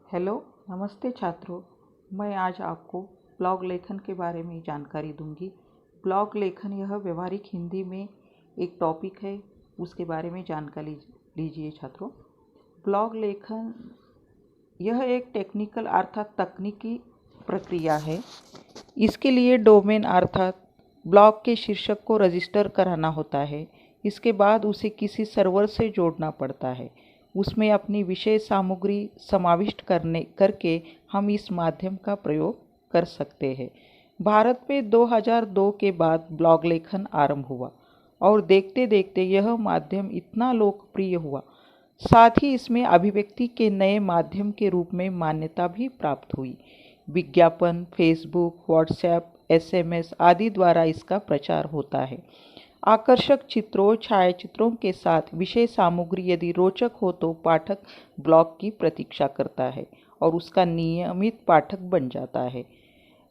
Hello, नमस्ते छात्रों। मैं आज आपको ब्लॉग लेखन के बारे में जानकारी दूंगी। ब्लॉग लेखन यह व्यवहारिक हिंदी में एक टॉपिक है, उसके बारे में जानकारी लीजिए छात्रों। ब्लॉग लेखन यह एक टेक्निकल अर्थात तकनीकी प्रक्रिया है। इसके लिए डोमेन अर्थात ब्लॉग के शीर्षक को रजिस्टर कराना होता है। इसके बाद उसे किसी सर्वर से जोड़ना पड़ता है। उसमें अपनी विषय सामग्री समाविष्ट करके हम इस माध्यम का प्रयोग कर सकते हैं। भारत में 2002 के बाद ब्लॉग लेखन आरंभ हुआ और देखते देखते यह माध्यम इतना लोकप्रिय हुआ, साथ ही इसमें अभिव्यक्ति के नए माध्यम के रूप में मान्यता भी प्राप्त हुई। विज्ञापन, फेसबुक, व्हाट्सएप, एसएमएस आदि द्वारा इसका प्रचार होता है। आकर्षक चित्रों, छायाचित्रों के साथ विषय सामग्री यदि रोचक हो तो पाठक ब्लॉग की प्रतीक्षा करता है और उसका नियमित पाठक बन जाता है।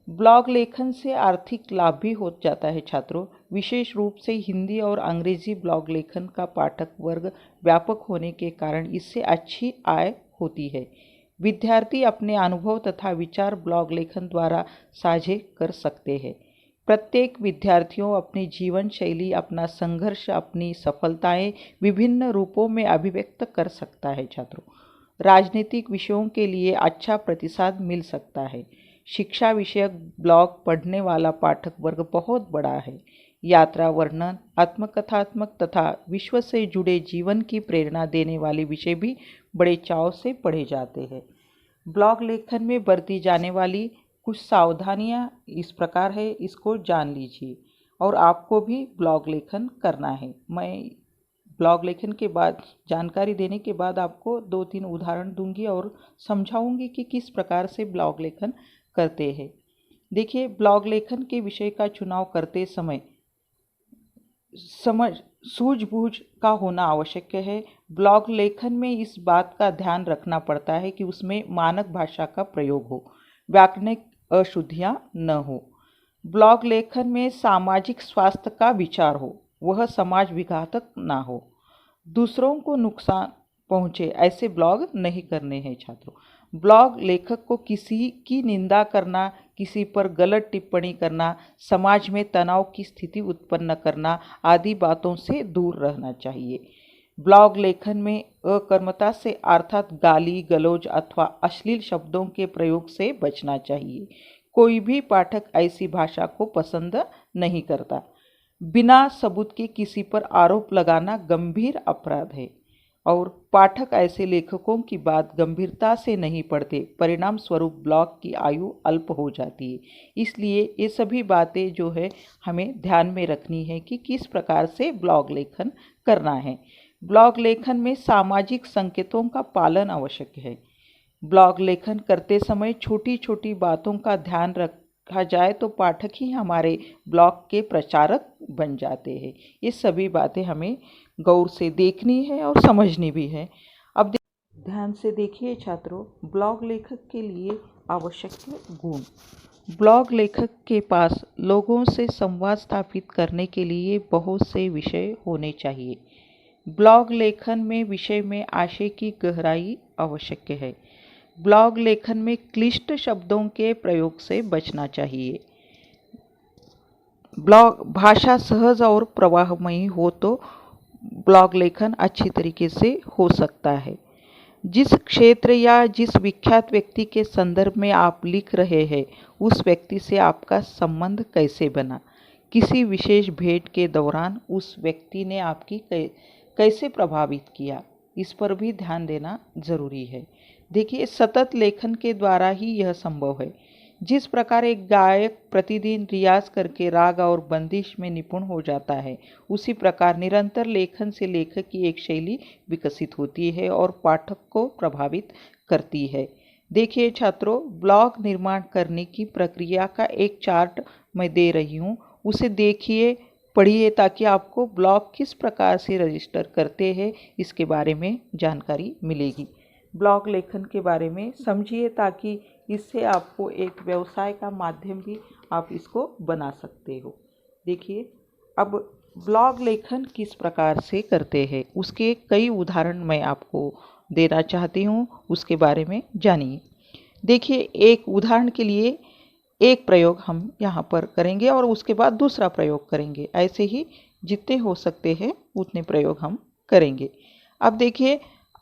ब्लॉग लेखन से आर्थिक लाभ भी हो जाता है छात्रों। विशेष रूप से हिंदी और अंग्रेजी ब्लॉग लेखन का पाठक वर्ग व्यापक होने के कारण इससे अच्छी आय होती है। विद्यार्थी अपने अनुभव तथा विचार ब्लॉग लेखन द्वारा साझे कर सकते हैं। प्रत्येक विद्यार्थियों अपनी जीवन शैली, अपना संघर्ष, अपनी सफलताएं विभिन्न रूपों में अभिव्यक्त कर सकता है छात्रों। राजनीतिक विषयों के लिए अच्छा प्रतिसाद मिल सकता है। शिक्षा विषयक ब्लॉग पढ़ने वाला पाठक वर्ग बहुत बड़ा है। यात्रा वर्णन, आत्मकथात्मक तथा विश्व से जुड़े जीवन की प्रेरणा देने वाले विषय भी बड़े चाव से पढ़े जाते हैं। ब्लॉग लेखन में बरती जाने वाली कुछ सावधानियां इस प्रकार है, इसको जान लीजिए और आपको भी ब्लॉग लेखन करना है। मैं ब्लॉग लेखन के बाद जानकारी देने के बाद आपको 2-3 उदाहरण दूंगी और समझाऊंगी कि किस प्रकार से ब्लॉग लेखन करते हैं। देखिए, ब्लॉग लेखन के विषय का चुनाव करते समय समझ सूझबूझ का होना आवश्यक है। ब्लॉग लेखन में इस बात का ध्यान रखना पड़ता है कि उसमें मानक भाषा का प्रयोग हो, व्याकरणिक अशुद्धियां न हो। ब्लॉग लेखन में सामाजिक स्वास्थ्य का विचार हो, वह समाज विघातक ना हो, दूसरों को नुकसान पहुंचे ऐसे ब्लॉग नहीं करने हैं छात्रों। ब्लॉग लेखक को किसी की निंदा करना, किसी पर गलत टिप्पणी करना, समाज में तनाव की स्थिति उत्पन्न करना आदि बातों से दूर रहना चाहिए। ब्लॉग लेखन में अकर्मता से अर्थात गाली गलौज अथवा अश्लील शब्दों के प्रयोग से बचना चाहिए। कोई भी पाठक ऐसी भाषा को पसंद नहीं करता। बिना सबूत के किसी पर आरोप लगाना गंभीर अपराध है और पाठक ऐसे लेखकों की बात गंभीरता से नहीं पढ़ते। परिणाम स्वरूप ब्लॉग की आयु अल्प हो जाती है। इसलिए ये सभी बातें जो है हमें ध्यान में रखनी है कि किस प्रकार से ब्लॉग लेखन करना है। ब्लॉग लेखन में सामाजिक संकेतों का पालन आवश्यक है। ब्लॉग लेखन करते समय छोटी छोटी बातों का ध्यान रखा जाए तो पाठक ही हमारे ब्लॉग के प्रचारक बन जाते हैं। ये सभी बातें हमें गौर से देखनी है और समझनी भी है। अब ध्यान से देखिए छात्रों, ब्लॉग लेखक के लिए आवश्यक गुण। ब्लॉग लेखक के पास लोगों से संवाद स्थापित करने के लिए बहुत से विषय होने चाहिए। ब्लॉग लेखन में विषय में आशय की गहराई आवश्यक है। ब्लॉग लेखन में क्लिष्ट शब्दों के प्रयोग से बचना चाहिए। ब्लॉग भाषा सहज और प्रवाहमयी हो तो ब्लॉग लेखन अच्छी तरीके से हो सकता है। जिस क्षेत्र या जिस विख्यात व्यक्ति के संदर्भ में आप लिख रहे हैं, उस व्यक्ति से आपका संबंध कैसे बना, किसी विशेष भेंट के दौरान उस व्यक्ति ने आपकी कैसे प्रभावित किया, इस पर भी ध्यान देना जरूरी है। देखिए, सतत लेखन के द्वारा ही यह संभव है। जिस प्रकार एक गायक प्रतिदिन रियाज करके राग और बंदिश में निपुण हो जाता है, उसी प्रकार निरंतर लेखन से लेखक की एक शैली विकसित होती है और पाठक को प्रभावित करती है। देखिए छात्रों, ब्लॉग निर्माण करने की प्रक्रिया का एक चार्ट मैं दे रही हूँ, उसे देखिए, पढ़िए ताकि आपको ब्लॉग किस प्रकार से रजिस्टर करते हैं इसके बारे में जानकारी मिलेगी। ब्लॉग लेखन के बारे में समझिए ताकि इससे आपको एक व्यवसाय का माध्यम भी आप इसको बना सकते हो। देखिए, अब ब्लॉग लेखन किस प्रकार से करते हैं उसके कई उदाहरण मैं आपको देना चाहती हूँ उसके बारे में जानिए। देखिए, एक उदाहरण के लिए एक प्रयोग हम यहाँ पर करेंगे और उसके बाद दूसरा प्रयोग करेंगे। ऐसे ही जितने हो सकते हैं उतने प्रयोग हम करेंगे। अब देखिए,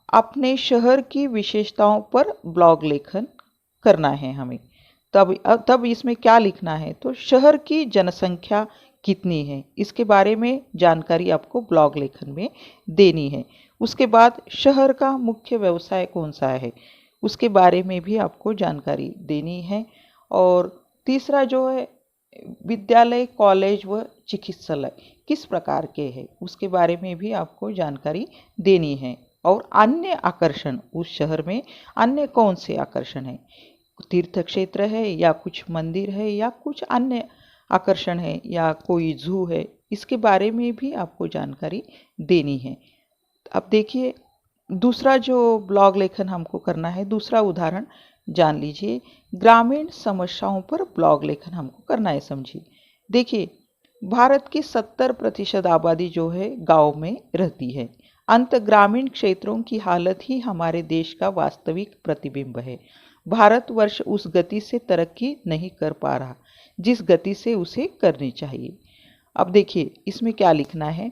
अपने शहर की विशेषताओं पर ब्लॉग लेखन करना है हमें। तब इसमें क्या लिखना है, तो शहर की जनसंख्या कितनी है इसके बारे में जानकारी आपको ब्लॉग लेखन में देनी है। उसके बाद शहर का मुख्य व्यवसाय कौन सा है उसके बारे में भी आपको जानकारी देनी है। और तीसरा जो है, विद्यालय, कॉलेज व चिकित्सालय किस प्रकार के हैं उसके बारे में भी आपको जानकारी देनी है। और अन्य आकर्षण, उस शहर में अन्य कौन से आकर्षण हैं, तीर्थ क्षेत्र है या कुछ मंदिर है या कुछ अन्य आकर्षण है या कोई जू है, इसके बारे में भी आपको जानकारी देनी है। अब देखिए, दूसरा जो ब्लॉग लेखन हमको करना है, दूसरा उदाहरण जान लीजिए। ग्रामीण समस्याओं पर ब्लॉग लेखन हमको करना है, समझिए। देखिए, भारत की 70% आबादी जो है गांव में रहती है। अंत ग्रामीण क्षेत्रों की हालत ही हमारे देश का वास्तविक प्रतिबिंब है। भारतवर्ष उस गति से तरक्की नहीं कर पा रहा जिस गति से उसे करनी चाहिए। अब देखिए, इसमें क्या लिखना है।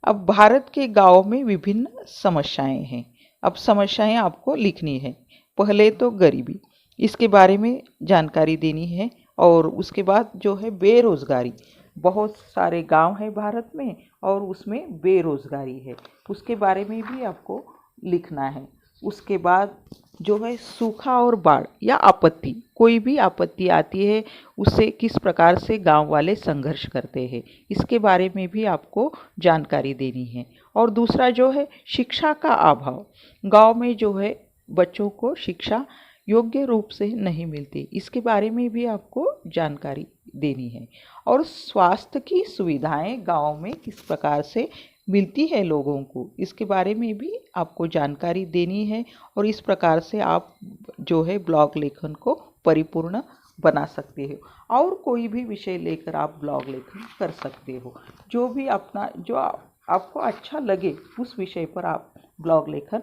अब भारत के गांव में विभिन्न समस्याएं हैं। अब समस्याएं आपको लिखनी है। पहले तो गरीबी, इसके बारे में जानकारी देनी है। और उसके बाद जो है बेरोजगारी, बहुत सारे गांव हैं भारत में और उसमें बेरोजगारी है, उसके बारे में भी आपको लिखना है। उसके बाद जो है सूखा और बाढ़ या आपत्ति, कोई भी आपत्ति आती है उससे किस प्रकार से गांव वाले संघर्ष करते हैं, इसके बारे में भी आपको जानकारी देनी है। और दूसरा जो है शिक्षा का अभाव, गांव में जो है बच्चों को शिक्षा योग्य रूप से नहीं मिलती, इसके बारे में भी आपको जानकारी देनी है। और स्वास्थ्य की सुविधाएं गांव में किस प्रकार से मिलती है लोगों को, इसके बारे में भी आपको जानकारी देनी है। और इस प्रकार से आप जो है ब्लॉग लेखन को परिपूर्ण बना सकते हो। और कोई भी विषय लेकर आप ब्लॉग लेखन कर सकते हो, जो भी आपको अच्छा लगे उस विषय पर आप ब्लॉग लेखन